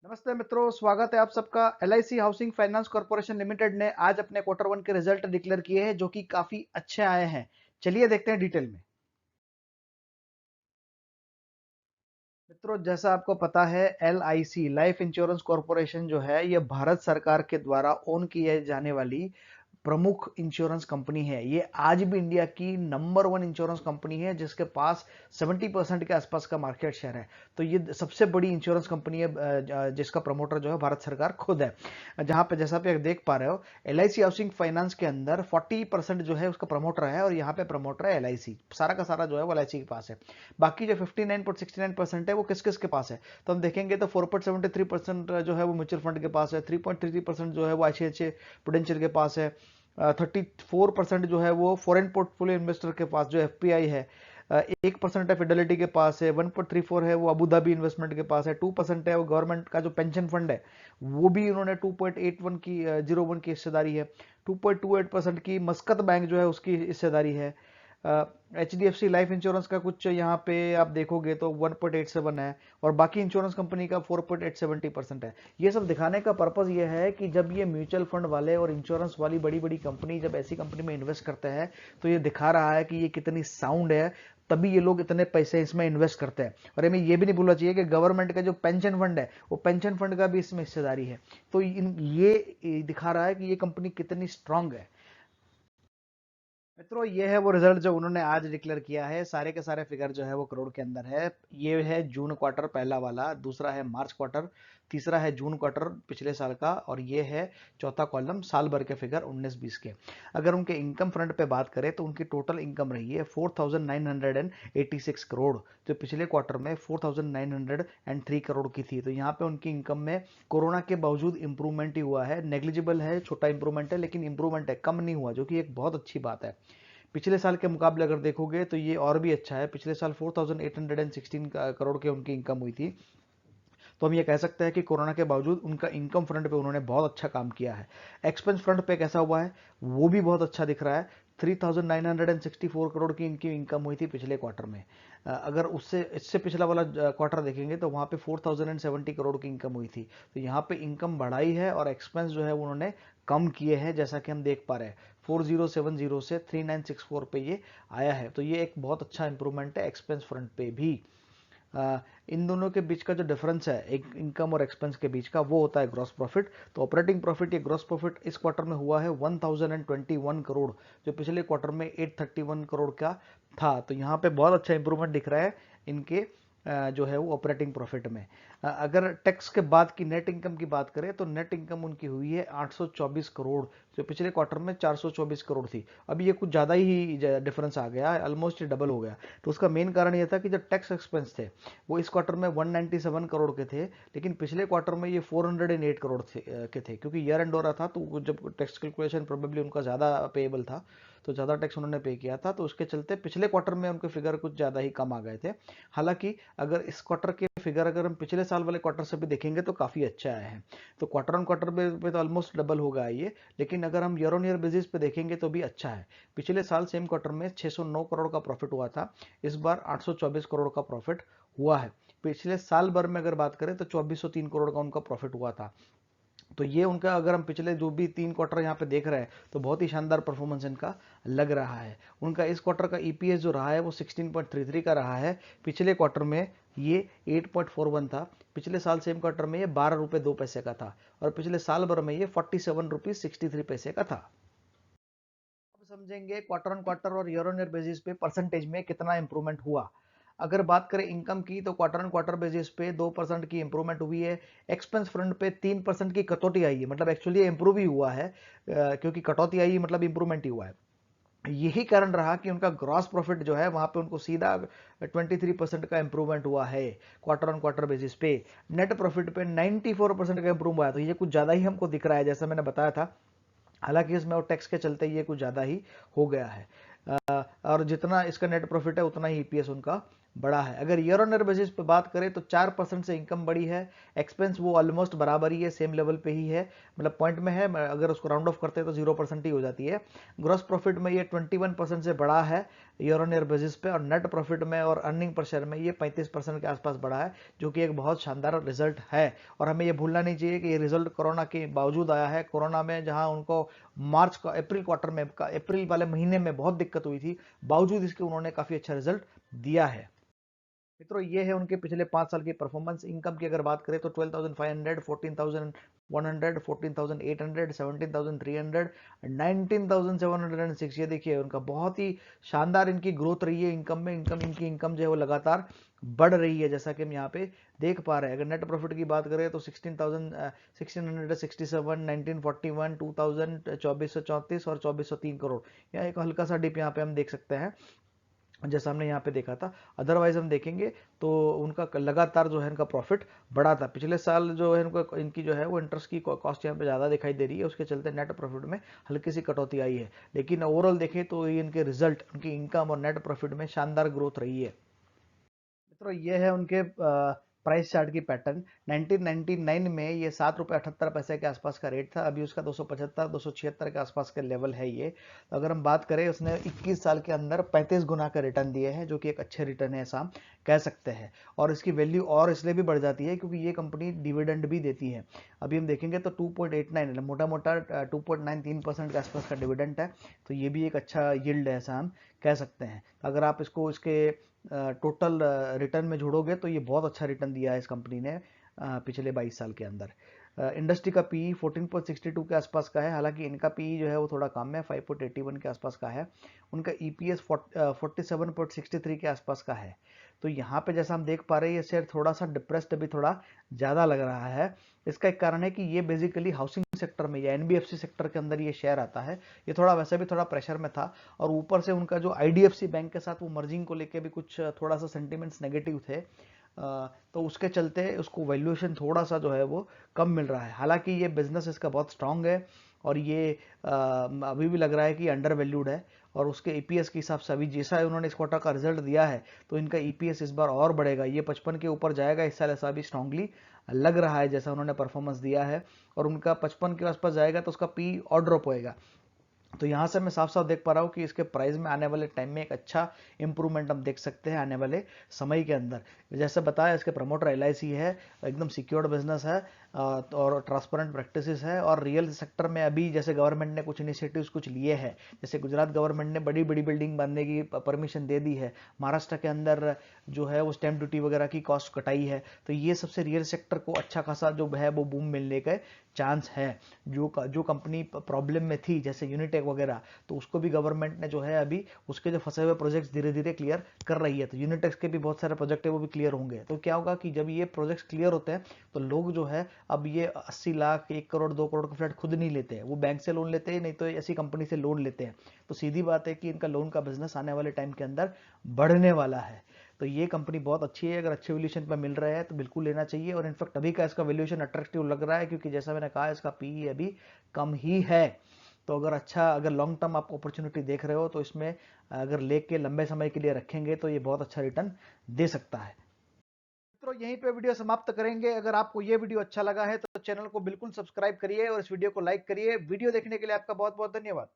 नमस्ते मित्रों, स्वागत है आप सबका। LIC housing finance corporation limited ने आज अपने क्वार्टर वन के रिजल्ट डिक्लेयर किए हैं जो कि काफी अच्छे आए हैं। चलिए देखते हैं डिटेल में। मित्रों, जैसा आपको पता है, एलआईसी लाइफ इंश्योरेंस कॉर्पोरेशन जो है ये भारत सरकार के द्वारा ओन की जाने वाली प्रमुख इंश्योरेंस कंपनी है। ये आज भी इंडिया की नंबर वन इंश्योरेंस कंपनी है जिसके पास 70% के आसपास का मार्केट शेयर है। तो ये सबसे बड़ी इंश्योरेंस कंपनी है जिसका प्रमोटर जो है भारत सरकार खुद है। जहां पे जैसा आप देख पा रहे हो, एलआईसी हाउसिंग फाइनेंस के अंदर 40% जो है उसका प्रमोटर है और यहाँ पे प्रमोटर है एलआईसी। सारा का सारा जो है वो एलआईसी के पास है। बाकी जो 59.69% है वो किस किस के पास है, तो हम देखेंगे तो 4.73% जो है वो म्यूचुअल फंड के पास है, 3.33% जो है वो आईसीआईसीआई प्रूडेंशियल के पास है, 34% जो है वो फॉरेन पोर्टफोलियो इन्वेस्टर के पास जो एफपीआई है, 1% है फिडेलिटी के पास है, 1.34 है वो अबू धाबी इन्वेस्टमेंट के पास है, 2% है वो गवर्नमेंट का जो पेंशन फंड है वो भी उन्होंने 2.81 की 01 की हिस्सेदारी है, 2.28% की मस्कत बैंक जो है उसकी हिस्सेदारी है। H D F C life insurance का कुछ यहाँ पे आप देखोगे तो 1.87 है और बाकी इंश्योरेंस कंपनी का 4.870% है। ये सब दिखाने का पर्पज ये है कि जब ये म्यूचुअल फंड वाले और इंश्योरेंस वाली बड़ी बड़ी कंपनी जब ऐसी कंपनी में इन्वेस्ट करते हैं तो ये दिखा रहा है कि ये कितनी साउंड है, तभी ये लोग इतने पैसे इसमें इन्वेस्ट करते हैं। और हमें ये भी नहीं भूलना चाहिए कि गवर्नमेंट का जो पेंशन फंड है वो पेंशन फंड का भी इसमें हिस्सेदारी है। तो ये दिखा रहा है कि ये कंपनी कितनी स्ट्रांग है। मित्रों, ये है वो रिजल्ट जो उन्होंने आज डिक्लेयर किया है। सारे के सारे फिगर जो है वो करोड़ के अंदर है। ये है जून क्वार्टर पहला वाला, दूसरा है मार्च क्वार्टर, तीसरा है जून क्वार्टर पिछले साल का, और ये है चौथा कॉलम साल भर के फिगर 19-20 के। अगर उनके इनकम फ्रंट पे बात करें तो उनकी टोटल इनकम रही है 4,986 करोड़, जो पिछले क्वार्टर में 4,903 करोड़ की थी। तो यहाँ पे उनकी इनकम में कोरोना के बावजूद इंप्रूवमेंट ही हुआ है। नेग्लिजिबल है, छोटा इंप्रूवमेंट है, लेकिन इंप्रूवमेंट है, कम नहीं हुआ, जो कि एक बहुत अच्छी बात है। पिछले साल के मुकाबले अगर देखोगे तो ये और भी अच्छा है। पिछले साल 4,816 करोड़ की उनकी इनकम हुई थी। तो हम ये कह सकते हैं कि कोरोना के बावजूद उनका इनकम फ्रंट पे उन्होंने बहुत अच्छा काम किया है। एक्सपेंस फ्रंट पे कैसा हुआ है वो भी बहुत अच्छा दिख रहा है। 3,964 करोड़ की इनकी इनकम हुई थी पिछले क्वार्टर में। अगर उससे इससे पिछला वाला क्वार्टर देखेंगे तो वहाँ पे 4,070 करोड़ की इनकम हुई थी। तो यहाँ पे इनकम बढ़ाई है और एक्सपेंस जो है उन्होंने कम किए हैं, जैसा कि हम देख पा रहे हैं 4070 से 3964 पे ये आया है। तो ये एक बहुत अच्छा इंप्रूवमेंट है एक्सपेंस फ्रंट पे भी। इन दोनों के बीच का जो डिफरेंस है एक इनकम और एक्सपेंस के बीच का, वो होता है ग्रॉस प्रॉफिट। तो ऑपरेटिंग प्रॉफिट या ग्रॉस प्रॉफिट इस क्वार्टर में हुआ है 1021 करोड़, जो पिछले क्वार्टर में 831 करोड़ का था। तो यहाँ पे बहुत अच्छा इंप्रूवमेंट दिख रहा है इनके जो है वो ऑपरेटिंग प्रॉफिट में। अगर टैक्स के बाद की नेट इनकम की बात करें तो नेट इनकम उनकी हुई है 824 करोड़, जो पिछले क्वार्टर में 424 करोड़ थी। अभी ये कुछ ज़्यादा ही डिफरेंस आ गया, ऑलमोस्ट डबल हो गया। तो उसका मेन कारण ये था कि जो टैक्स एक्सपेंस थे वो इस क्वार्टर में 197 करोड़ के थे, लेकिन पिछले क्वार्टर में ये 408 करोड़ के थे, क्योंकि ईयर एंड हो रहा था तो जब टैक्स कैलकुलेशन प्रोबेबली उनका ज़्यादा पेएबल था, तो ज़्यादा टैक्स उन्होंने पे किया था, तो उसके चलते पिछले क्वार्टर में उनके फिगर कुछ ज़्यादा ही कम आ गए थे। हालांकि अगर इस क्वार्टर के फिगर अगर हम पिछले साल वाले क्वार्टर से भी देखेंगे तो काफ़ी अच्छा आए हैं। तो क्वार्टर ऑन क्वार्टर पे तो ऑलमोस्ट डबल होगा ये, लेकिन अगर हम ईयर ऑन ईयर बेसिस पे देखेंगे तो भी अच्छा है। पिछले साल सेम क्वार्टर में 609 करोड़ का प्रॉफिट हुआ था, इस बार 824 करोड़ का प्रॉफिट हुआ है। पिछले साल भर में अगर बात करें तो 2403 करोड़ का उनका प्रॉफिट हुआ था। तो ये उनका, अगर हम पिछले जो भी 3 क्वार्टर यहाँ पे देख रहे हैं तो बहुत ही शानदार परफॉर्मेंस इनका लग रहा है। उनका इस क्वार्टर का ईपीएस जो रहा है वो 16.33 का रहा है। पिछले क्वार्टर में ये 8.41 था। पिछले साल सेम क्वार्टर में ये 12 रुपये 2 पैसे का था और पिछले साल भर में ये 47 रुपीज 63 पैसे का था। अब समझेंगे क्वार्टर ऑन क्वार्टर और ईयर ऑन ईयर बेसिस पे परसेंटेज में कितना इंप्रूवमेंट हुआ। अगर बात करें इनकम की तो क्वार्टर ऑन क्वार्टर बेसिस पे 2% की इंप्रूवमेंट हुई है। एक्सपेंस फ्रंट पे 3% की कटौती आई है, मतलब एक्चुअली इंप्रूव ही हुआ है, क्योंकि कटौती आई मतलब इंप्रूवमेंट ही हुआ है। यही कारण रहा कि उनका ग्रॉस प्रॉफिट जो है वहां पे उनको सीधा 23% का इंप्रूवमेंट हुआ है क्वार्टर ऑन क्वार्टर बेसिस पे। नेट प्रॉफिट पे 94% का इंप्रूव हुआ है। तो ये कुछ ज्यादा ही हमको दिख रहा है, जैसा मैंने बताया था। हालांकि इसमें और टैक्स के चलते ये कुछ ज़्यादा ही हो गया है। और जितना इसका नेट प्रॉफिट है उतना ही ईपीएस उनका बढ़ा है। अगर ईयर ऑन ईयर बेसिस पे बात करें तो 4% से इनकम बढ़ी है। एक्सपेंस वो ऑलमोस्ट बराबर ही है, सेम लेवल पे ही है, मतलब पॉइंट में है, अगर उसको राउंड ऑफ करते हैं तो 0% ही हो जाती है। ग्रॉस प्रॉफिट में ये 21% से बढ़ा है ईयर ऑन ईयर बेसिस पे, और नेट प्रॉफिट में और अर्निंग पर शेयर में ये 35% के आसपास बढ़ा है, जो कि एक बहुत शानदार रिजल्ट है। और हमें ये भूलना नहीं चाहिए कि ये रिजल्ट कोरोना के बावजूद आया है। कोरोना में जहां उनको मार्च का अप्रैल क्वार्टर में, अप्रैल वाले महीने में बहुत दिक्कत हुई थी, बावजूद इसके उन्होंने काफी अच्छा रिजल्ट दिया है। मित्रों, ये है उनके पिछले 5 साल की परफॉर्मेंस। इनकम की अगर बात करें तो 12,500, 14,100, 14,800, 17,300, 19,706। ये देखिए उनका बहुत ही शानदार इनकी ग्रोथ रही है इनकम में। इनकी इनकम जो है वो लगातार बढ़ रही है, जैसा कि हम यहाँ पे देख पा रहे हैं। अगर नेट प्रॉफिट की बात करें तो 16,167, 1941, 2,000, 2434 और 2403 करोड़। यहाँ एक हल्का सा डिप यहाँ पे हम देख सकते हैं, जैसा हमने यहाँ पे देखा था। अदरवाइज हम देखेंगे तो उनका लगातार जो है इनका प्रॉफिट बढ़ा था। पिछले साल जो है इनको इनकी जो है वो इंटरेस्ट की कॉस्ट यहाँ पे ज़्यादा दिखाई दे रही है, उसके चलते नेट प्रॉफिट में हल्की सी कटौती आई है। लेकिन ओवरऑल देखें तो ये इनके रिजल्ट, उनकी इनकम और नेट प्रॉफिट में शानदार ग्रोथ रही है। मित्रों, ये है उनके प्राइस चार्ट की पैटर्न। 1999 में ये 7 रुपये 78 पैसे के आसपास का रेट था, अभी उसका 275 276 के आसपास का लेवल है ये। तो अगर हम बात करें, उसने 21 साल के अंदर 35 गुना का रिटर्न दिए हैं, जो कि एक अच्छे रिटर्न है ऐसा हम कह सकते हैं। और इसकी वैल्यू और इसलिए भी बढ़ जाती है क्योंकि ये कंपनी डिविडेंड भी देती है। अभी हम देखेंगे तो 2.89, मोटा मोटा 2.93% के आसपास का डिविडेंड है। तो ये भी एक अच्छा यील्ड है ऐसा हम कह सकते हैं। अगर आप इसको इसके टोटल रिटर्न में जोड़ोगे तो ये बहुत अच्छा रिटर्न दिया है इस कंपनी ने पिछले 22 साल के अंदर। इंडस्ट्री का पीई 14.62 के आसपास का है, हालांकि इनका पीई जो है वो थोड़ा कम है, 5.81 के आसपास का है। उनका ईपीएस 47.63 के आसपास का है। तो यहाँ पे जैसा हम देख पा रहे हैं, ये शेयर थोड़ा सा डिप्रेस्ड, अभी थोड़ा ज़्यादा लग रहा है। इसका एक कारण है कि ये बेसिकली हाउसिंग सेक्टर में या एनबीएफसी सेक्टर के अंदर ये शेयर आता है। ये थोड़ा वैसे भी थोड़ा प्रेशर में था, और ऊपर से उनका जो आईडीएफसी बैंक के साथ वो मर्जिंग को लेके भी कुछ थोड़ा सा सेंटिमेंट्स नेगेटिव थे। तो उसके चलते उसको वैल्यूएशन थोड़ा सा जो है वो कम मिल रहा है। हालांकि ये बिजनेस इसका बहुत स्ट्रांग है, और ये अभी भी लग रहा है कि अंडर वैल्यूड है। और उसके ईपीएस के हिसाब से अभी जैसा है उन्होंने इस क्वार्टर का रिजल्ट दिया है, तो इनका ईपीएस इस बार और बढ़ेगा, ये 55 के ऊपर जाएगा इस साल, ऐसा भी स्ट्रांगली लग रहा है जैसा उन्होंने परफॉर्मेंस दिया है। और उनका 55 के आसपास जाएगा तो उसका पी और ड्रॉप होएगा। तो यहाँ से मैं साफ साफ देख पा रहा हूँ कि इसके प्राइस में आने वाले टाइम में एक अच्छा इंप्रूवमेंट हम देख सकते हैं आने वाले समय के अंदर। जैसे बताया, इसके प्रमोटर एलआईसी है, एकदम सिक्योर्ड बिजनेस है, और ट्रांसपेरेंट प्रैक्टिसेस है। और रियल सेक्टर में अभी जैसे गवर्नमेंट ने कुछ इनिशिएटिव्स कुछ लिए हैं, जैसे गुजरात गवर्नमेंट ने बड़ी बड़ी बिल्डिंग बनने की परमिशन दे दी है, महाराष्ट्र के अंदर जो है वो स्टैम्प ड्यूटी वगैरह की कॉस्ट कटाई है। तो ये सबसे रियल सेक्टर को अच्छा खासा जो है वो बूम मिलने का चांस है। जो कंपनी प्रॉब्लम में थी जैसे यूनिटेक वगैरह, तो उसको भी गवर्नमेंट ने जो है अभी उसके जो फंसे हुए प्रोजेक्ट्स धीरे धीरे क्लियर कर रही है। तो यूनिटेक्स के भी बहुत सारे प्रोजेक्ट है वो भी क्लियर होंगे। तो क्या होगा कि जब ये प्रोजेक्ट्स क्लियर होते हैं तो लोग जो है अब ये 80 लाख 1 करोड़ 2 करोड़ का फ्लैट खुद नहीं लेते हैं, वो बैंक से लोन लेते हैं, नहीं तो ऐसी कंपनी से लोन लेते हैं। तो सीधी बात है कि इनका लोन का बिजनेस आने वाले टाइम के अंदर बढ़ने वाला है। तो ये कंपनी बहुत अच्छी है, अगर अच्छे वैल्यूएशन पर मिल रहा है तो बिल्कुल लेना चाहिए। और इनफैक्ट अभी का इसका वैल्यूएशन अट्रैक्टिव लग रहा है, क्योंकि जैसा मैंने कहा इसका पीई अभी कम ही है। तो अगर लॉन्ग टर्म आप अपॉर्चुनिटी देख रहे हो तो इसमें अगर लेके लंबे समय के लिए रखेंगे तो ये बहुत अच्छा रिटर्न दे सकता है। मित्रों, यहीं पे वीडियो समाप्त करेंगे। अगर आपको ये वीडियो अच्छा लगा है तो चैनल को बिल्कुल सब्सक्राइब करिए और इस वीडियो को लाइक करिए। वीडियो देखने के लिए आपका बहुत बहुत धन्यवाद।